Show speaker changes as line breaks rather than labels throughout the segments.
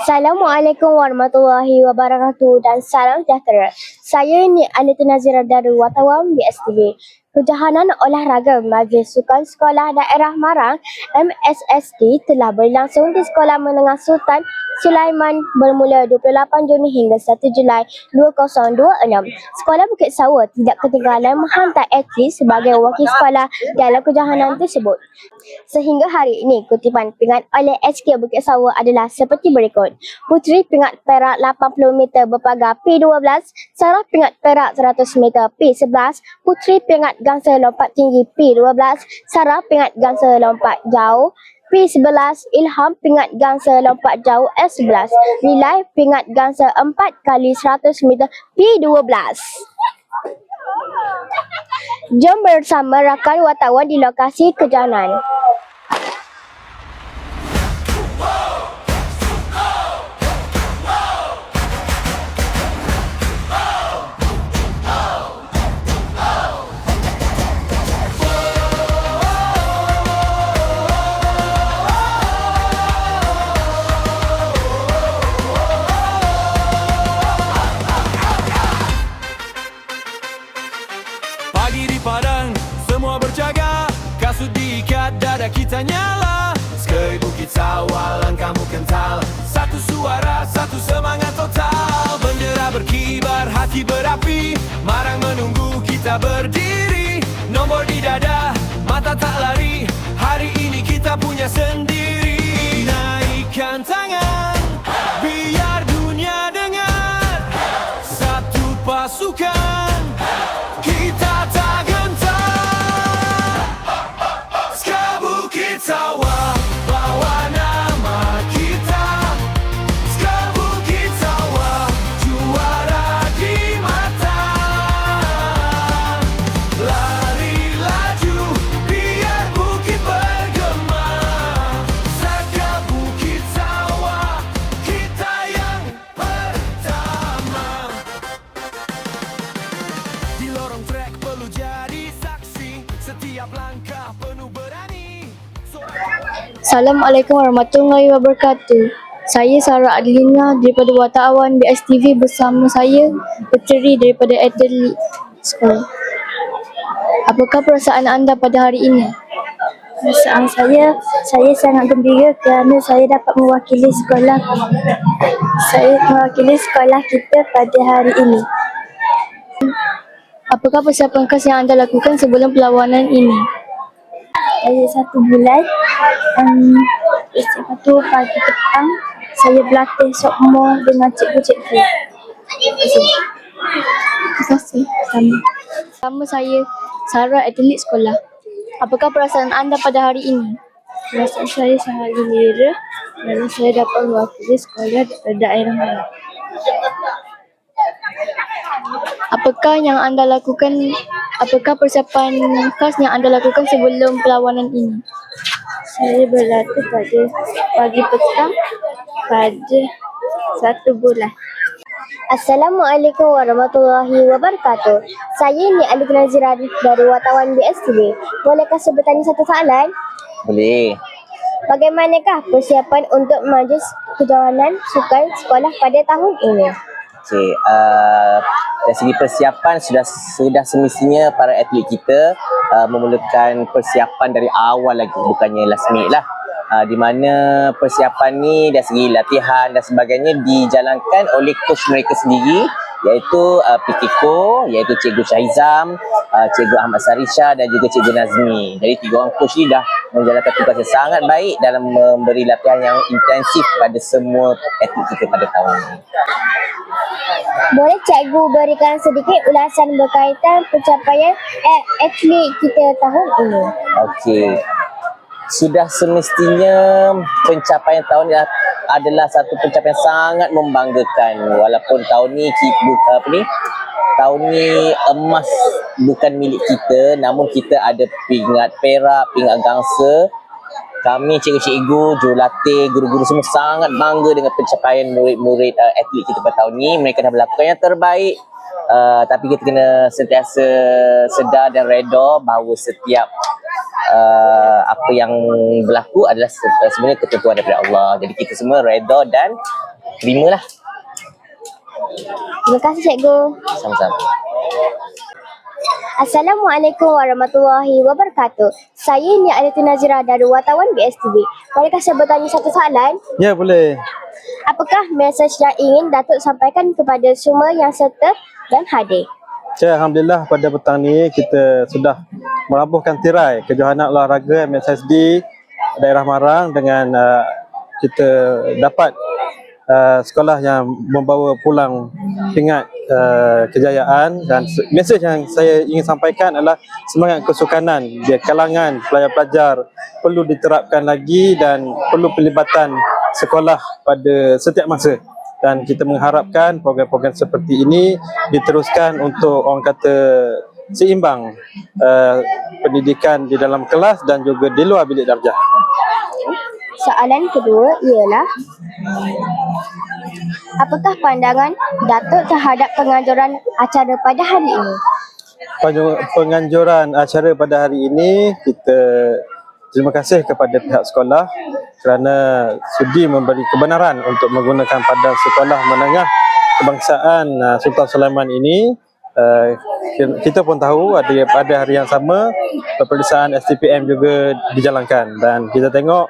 Assalamualaikum warahmatullahi wabarakatuh dan salam sejahtera. Saya ni Anita Nazira dari Wartawan BSTV. Kejohanan olahraga Majlis Sukan Sekolah Daerah Marang MSSD telah berlangsung di Sekolah Menengah Sultan Sulaiman bermula 28 Juni hingga 1 Julai 2026. Sekolah Bukit Sawa tidak ketinggalan menghantar atlet sebagai wakil sekolah dalam kejohanan tersebut. Sehingga hari ini, kutipan pingat oleh HK Bukit Sawa adalah seperti berikut. Puteri pingat perak 80 meter berpagar P12, Sarah pingat perak 100 meter P11, Puteri pingat gangsa lompat tinggi P12, Sarah pingat gangsa lompat jauh P11, Ilham pingat gangsa lompat jauh S11, Relay pingat gangsa 4 kali 100 meter P12. Jom bersama rakan wartawan di lokasi kejohanan.
Pagi di padang, semua berjaga, kasut diikat, dada kita nyala. Skei Bukit Sawa, langkahmu kental, satu suara, satu semangat total. Bendera berkibar, hati berapi, Marang menunggu kita berdiri. Nombor di dada, mata tak lari, hari ini kita punya sendiri. Naikkan tangan, biar dunia dengar, satu pasukan, kita tak gentar. Skei Bukit Sawa, bawa nama kita. Skei Bukit Sawa, juara di mata. Lari laju, biar bukit bergema. Skei Bukit Sawa, kita yang pertama. Di lorong trek perlu jadi saksi, setiap langkah penuh berani.
Assalamualaikum warahmatullahi wabarakatuh. Saya Sarah Adlina daripada Wartawan BSTV bersama saya Puteri daripada atlet sekolah. Apakah perasaan anda pada hari ini?
Perasaan saya sangat gembira kerana saya dapat mewakili sekolah. Saya mewakili sekolah kita pada hari ini.
Apakah persiapan khas yang anda lakukan sebelum perlawanan ini?
Saya 1 bulan. Lepas tu pagi petang saya berlatih semua dengan cikgu-cikgu.
Terima kasih. Sama saya Sarah atlet sekolah. Apakah perasaan anda pada hari ini?
Perasaan saya sangat gembira kerana saya dapat mewakili sekolah daerah Marang.
Apakah yang anda lakukan? Apakah persiapan khas yang anda lakukan sebelum perlawanan ini?
Saya berlatih pada pagi petang pada 1 bulan.
Assalamualaikum warahmatullahi wabarakatuh. Saya ni Anita Nazira dari Wartawan BSTV. Bolehkah saya bertanya satu soalan?
Boleh.
Bagaimanakah persiapan untuk majlis kejohanan sukan sekolah pada tahun ini?
Okey, dari segi persiapan sudah semestinya para atlet kita memerlukan persiapan dari awal lagi, bukannya last minute lah. Di mana persiapan ni dari segi latihan dan sebagainya dijalankan oleh coach mereka sendiri, iaitu PKKO, iaitu Cikgu Syahizam, Cikgu Ahmad Sarisha dan juga Cikgu Nazmi. Jadi 3 orang coach ni dah menjalankan tugas yang sangat baik dalam memberi latihan yang intensif pada semua atlet kita pada tahun ini.
Boleh cikgu berikan sedikit ulasan berkaitan pencapaian atlet kita tahun ini?
Okey. Sudah semestinya pencapaian tahun ini adalah satu pencapaian sangat membanggakan. Walaupun tahun ni tahun ni emas bukan milik kita, namun kita ada pingat perak, pingat gangsa. Kami cikgu-cikgu, jurulatih, guru-guru semua sangat bangga dengan pencapaian murid-murid atlet kita pada tahun ni. Mereka dah melakukan yang terbaik. Tapi kita kena sentiasa sedar dan reda bahawa setiap apa yang berlaku adalah sebenarnya ketentuan daripada Allah. Jadi kita semua reda dan 5 lah.
Terima kasih cikgu.
Sama-sama.
Assalamualaikum warahmatullahi wabarakatuh. Saya Nia Alita Nazira dari wartawan BSTV. Bolehkah saya bertanya satu soalan?
Ya, boleh.
Apakah mesej yang ingin Datuk sampaikan kepada semua yang serta dan hadir?
Alhamdulillah pada petang ni kita sudah merabuhkan tirai kejohanan olahraga MSSD daerah Marang dengan kita dapat sekolah yang membawa pulang pingat kejayaan, dan mesej yang saya ingin sampaikan adalah semangat kesukanan di kalangan pelajar-pelajar perlu diterapkan lagi dan perlu pelibatan sekolah pada setiap masa, dan kita mengharapkan program-program seperti ini diteruskan untuk orang kata seimbang pendidikan di dalam kelas dan juga di luar bilik darjah.
Soalan kedua ialah, apakah pandangan Datuk terhadap penganjuran acara pada hari ini?
Penganjuran acara pada hari ini, kita terima kasih kepada pihak sekolah kerana sudi memberi kebenaran untuk menggunakan padan sekolah menengah kebangsaan Sultan Sulaiman ini. Kita pun tahu pada hari yang sama peperiksaan STPM juga dijalankan, dan kita tengok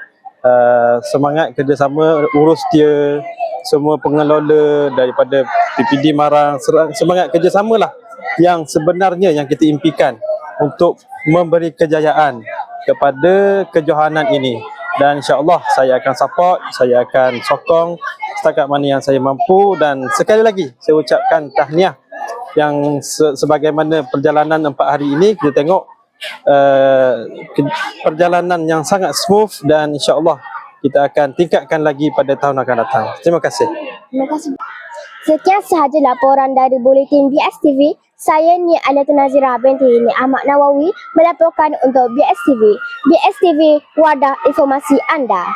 semangat kerjasama urus dia semua pengelola daripada PPD Marang, semangat kerjasama lah yang sebenarnya yang kita impikan untuk memberi kejayaan kepada kejohanan ini. Dan insya-Allah saya akan support, saya akan sokong setakat mana yang saya mampu, dan sekali lagi saya ucapkan tahniah yang sebagaimana perjalanan 4 hari ini kita tengok perjalanan yang sangat smooth, dan insya-Allah kita akan tingkatkan lagi pada tahun akan datang. Terima kasih.
Terima kasih. Sekian sahaja laporan dari Buletin BSTV. Saya Nia Alita Nazira binti Ini Ahmad Nawawi melaporkan untuk BSTV. BSTV, wadah informasi anda.